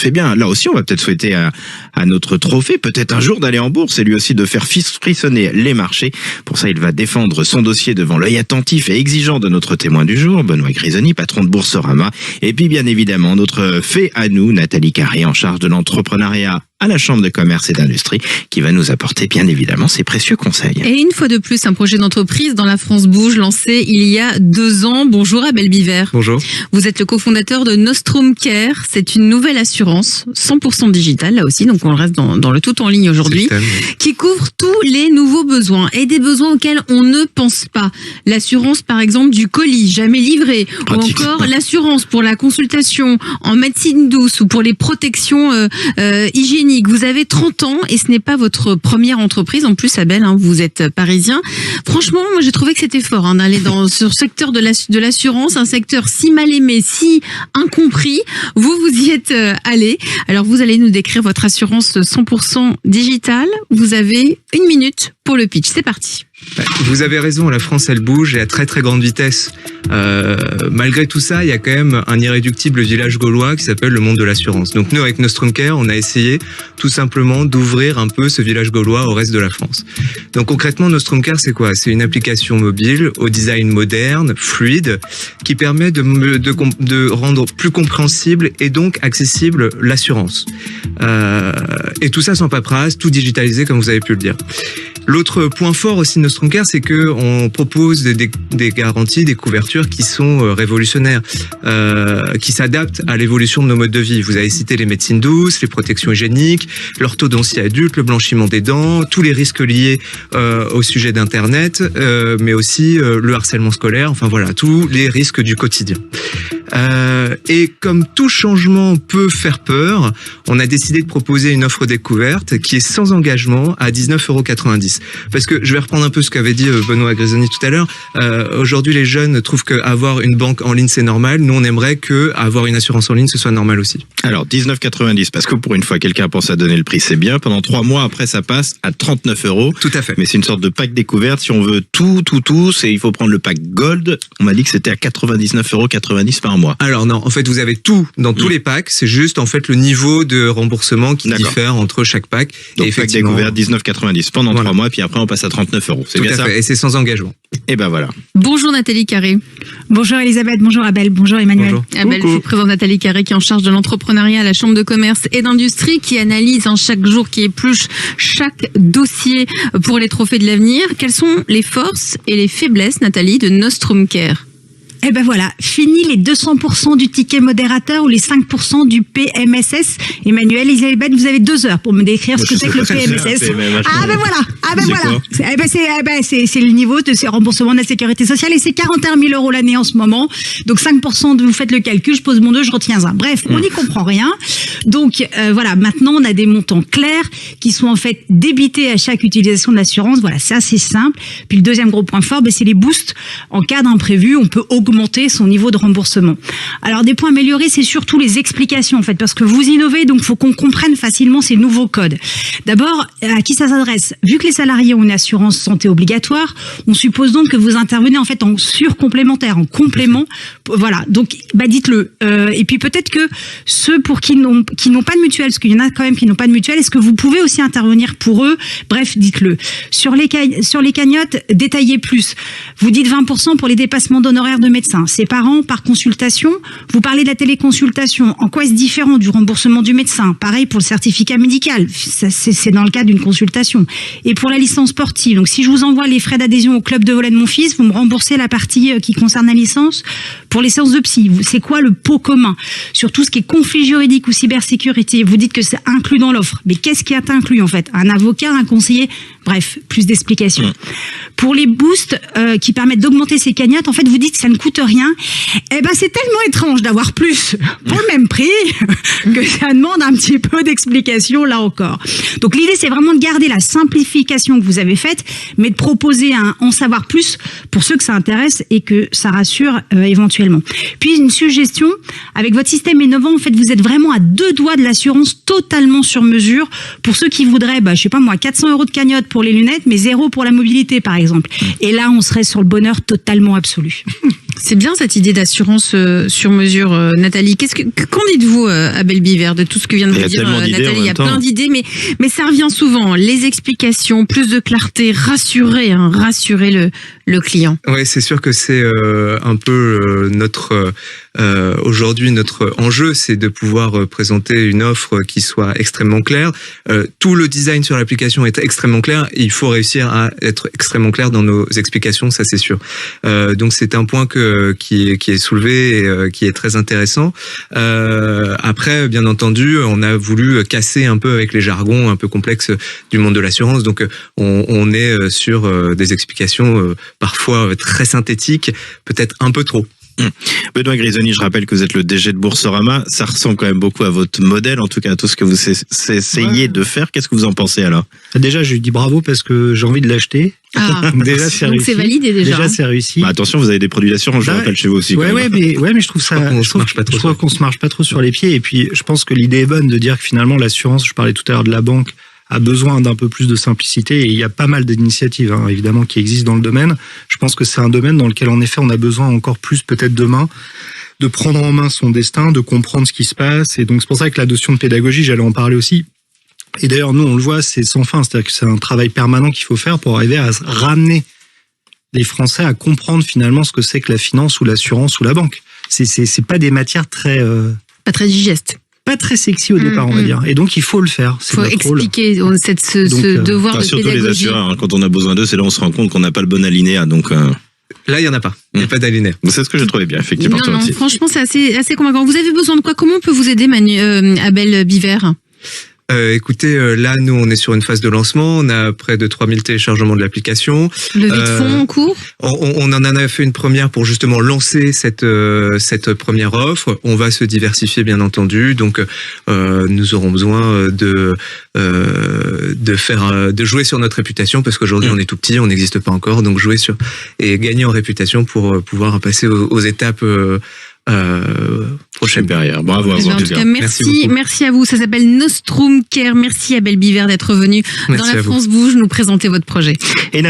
fait bien. Là aussi, on va peut-être souhaiter à notre trophée, peut-être un jour d'aller en bourse et lui aussi de faire frissonner les marchés. Pour ça, il va défendre son dossier devant l'œil attentif et exigeant de notre témoin du jour, Benoît Grisoni, patron de Boursorama. Et puis, bien évidemment, notre fait à nous, Nathalie Carré, en charge de l'entrepreneuriat à la Chambre de commerce et d'industrie, qui va nous apporter bien évidemment ses précieux conseils. Et une fois de plus, un projet d'entreprise dans la France bouge, lancé il y a 2 ans. Bonjour Abel Biver. Bonjour. Vous êtes le cofondateur de Nostrum Care. C'est une nouvelle assurance 100% digitale, là aussi, donc on reste dans le tout en ligne aujourd'hui, qui couvre tous les nouveaux besoins et des besoins auxquels on ne pense pas. L'assurance par exemple du colis jamais livré, ou encore l'assurance pour la consultation en médecine douce ou pour les protections hygiéniques. Vous avez 30 ans et ce n'est pas votre première entreprise. En plus, Abel, vous êtes parisien. Franchement, moi, j'ai trouvé que c'était fort d'aller dans ce secteur de l'assurance, un secteur si mal aimé, si incompris. Vous y êtes allé. Alors, vous allez nous décrire votre assurance 100% digitale. Vous avez 1 minute pour le pitch. C'est parti. Vous avez raison, la France, elle bouge et à très très grande vitesse. Malgré tout ça, il y a quand même un irréductible village gaulois qui s'appelle le monde de l'assurance. Donc nous, avec Nostrum Care, on a essayé tout simplement d'ouvrir un peu ce village gaulois au reste de la France. Donc concrètement, Nostrum Care, c'est quoi? C'est une application mobile au design moderne, fluide, qui permet de rendre plus compréhensible et donc accessible l'assurance. Et tout ça sans paperasse, tout digitalisé comme vous avez pu le dire. L'autre point fort aussi de Nostrum Care, c'est que on propose des garanties, des couvertures qui sont révolutionnaires, qui s'adaptent à l'évolution de nos modes de vie. Vous avez cité les médecines douces, les protections hygiéniques, l'orthodontie adulte, le blanchiment des dents, tous les risques liés au sujet d'Internet, mais aussi le harcèlement scolaire, enfin voilà, tous les risques du quotidien. Et comme tout changement peut faire peur, on a décidé de proposer une offre découverte qui est sans engagement à 19,90 €. Parce que je vais reprendre un peu ce qu'avait dit Benoît Grisoni tout à l'heure. Aujourd'hui, les jeunes trouvent qu'avoir une banque en ligne, c'est normal. Nous, on aimerait qu'avoir une assurance en ligne, ce soit normal aussi. Alors, 19,90 €, parce que pour une fois, quelqu'un pense à donner le prix, c'est bien. Pendant 3 mois, après, ça passe à 39 €. Tout à fait. Mais c'est une sorte de pack découverte. Si on veut tout, il faut prendre le pack Gold. On m'a dit que c'était à 99,90 € par mois. Alors non, en fait, vous avez tout dans tous les packs. C'est juste, en fait, le niveau de remboursement qui diffère entre chaque pack. Donc, pack découverte, 19,90 € pendant 3 mois, puis après, on passe à 39 €. C'est bien ça? Et c'est sans engagement. Et ben voilà. Bonjour Nathalie Carré. Bonjour Elisabeth, bonjour Abel, bonjour Emmanuel. Bonjour. Abel, je vous présente Nathalie Carré qui est en charge de l'entrepreneuriat à la Chambre de commerce et d'industrie, qui analyse chaque jour, qui épluche chaque dossier pour les trophées de l'avenir. Quelles sont les forces et les faiblesses, Nathalie, de Nostrum Care? Eh ben voilà, fini les 200% du ticket modérateur ou les 5% du PMSS. Emmanuel, Elisabeth, vous avez 2 heures pour me décrire ce que c'est que le PMSS. Ah ben voilà, c'est le niveau de ces remboursements de la sécurité sociale et c'est 41 000 € l'année en ce moment. Donc 5%, vous faites le calcul, je pose mon 2, je retiens 1. Bref, on n'y comprend rien. Donc voilà, maintenant on a des montants clairs qui sont en fait débités à chaque utilisation de l'assurance. Voilà, c'est assez simple. Puis le deuxième gros point fort, c'est les boosts. En cas d'imprévu, on peut augmenter son niveau de remboursement. Alors des points améliorés, c'est surtout les explications en fait, parce que vous innovez, donc il faut qu'on comprenne facilement ces nouveaux codes. D'abord, à qui ça s'adresse? Vu que les salariés ont une assurance santé obligatoire, on suppose donc que vous intervenez en fait en surcomplémentaire, en complément. Voilà, donc dites-le. Et puis peut-être que ceux pour qui n'ont pas de mutuelle, parce qu'il y en a quand même qui n'ont pas de mutuelle, est-ce que vous pouvez aussi intervenir pour eux? Bref, dites-le. Sur les cagnottes, détaillez plus. Vous dites 20% pour les dépassements d'honoraires de médecins. C'est par an, par consultation. Vous parlez de la téléconsultation. En quoi est-ce différent du remboursement du médecin? Pareil pour le certificat médical. C'est dans le cadre d'une consultation. Et pour la licence sportive. Donc, si je vous envoie les frais d'adhésion au club de volley de mon fils, vous me remboursez la partie qui concerne la licence. Pour les séances de psy, c'est quoi le pot commun? Sur tout ce qui est conflit juridique ou cybersécurité, vous dites que c'est inclus dans l'offre. Mais qu'est-ce qui est inclus, en fait? Un avocat, un conseiller? Bref, plus d'explications. Pour les boosts qui permettent d'augmenter ces cagnottes, en fait, vous dites que ça ne coûte rien. Eh ben, c'est tellement étrange d'avoir plus pour le même prix que ça demande un petit peu d'explication là encore. Donc l'idée, c'est vraiment de garder la simplification que vous avez faite, mais de proposer un en savoir plus pour ceux que ça intéresse et que ça rassure éventuellement. Puis une suggestion, avec votre système innovant, en fait, vous êtes vraiment à 2 doigts de l'assurance totalement sur mesure pour ceux qui voudraient, je sais pas moi, 400 € de cagnotte pour les lunettes, mais 0 pour la mobilité, par exemple. Et là, on serait sur le bonheur totalement absolu. C'est bien cette idée d'assurance sur mesure, Nathalie. Qu'en dites-vous, Abel Biver, de tout ce que vient de vous dire Nathalie? Il y a plein d'idées, mais ça revient souvent. Les explications, plus de clarté, rassurer le client. Ouais, c'est sûr que c'est un peu notre aujourd'hui notre enjeu, c'est de pouvoir présenter une offre qui soit extrêmement claire. Tout le design sur l'application est extrêmement clair. Il faut réussir à être extrêmement clair dans nos explications, ça c'est sûr. Donc c'est un point qui est soulevé et qui est très intéressant. Après, bien entendu, on a voulu casser un peu avec les jargons un peu complexes du monde de l'assurance. Donc on est sur des explications parfois très synthétiques, peut-être un peu trop. Benoît Grisoni, je rappelle que vous êtes le DG de Boursorama. Ça ressemble quand même beaucoup à votre modèle, en tout cas à tout ce que vous essayez de faire. Qu'est-ce que vous en pensez alors? Déjà, je lui dis bravo parce que j'ai envie de l'acheter. Déjà, c'est réussi. C'est validé déjà. Déjà, c'est réussi. Bah, attention, vous avez des produits d'assurance, je rappelle chez vous aussi. Mais je trouve ça. Je trouve qu'on se marche pas trop sur les pieds. Et puis, je pense que l'idée est bonne de dire que finalement, l'assurance, je parlais tout à l'heure de la banque, a besoin d'un peu plus de simplicité, et il y a pas mal d'initiatives évidemment qui existent dans le domaine. Je pense que c'est un domaine dans lequel en effet on a besoin encore plus peut-être demain de prendre en main son destin, de comprendre ce qui se passe, et donc c'est pour ça que la notion de pédagogie, j'allais en parler aussi. Et d'ailleurs nous on le voit, c'est sans fin, c'est-à-dire que c'est un travail permanent qu'il faut faire pour arriver à ramener les Français à comprendre finalement ce que c'est que la finance ou l'assurance ou la banque. C'est pas des matières très pas très digestes. Pas très sexy au départ, on va dire. Et donc, il faut le faire. Il faut expliquer ce devoir de surtout pédagogie. Les assureurs, quand on a besoin d'eux, c'est là où on se rend compte qu'on n'a pas le bon alinéa. Donc, là, il n'y en a pas. Il n'y a pas d'alinéa. C'est ce que j'ai trouvé bien, effectivement. Non, franchement, c'est assez convaincant. Vous avez besoin de quoi? Comment on peut vous aider, Abel Biver? Écoutez, là, nous, on est sur une phase de lancement. On a près de 3000 téléchargements de l'application. Levée de fonds en cours? On en a fait une première pour justement lancer cette première offre. On va se diversifier, bien entendu. Donc, nous aurons besoin de jouer sur notre réputation, parce qu'aujourd'hui, on est tout petit, on n'existe pas encore. Donc, jouer sur et gagner en réputation pour pouvoir passer aux étapes prochaine supérieure. Bravo à vous. En tout cas, merci à vous. Ça s'appelle Nostrum Care. Merci Abel Biver d'être venu dans La France Bouge nous présenter votre projet. Et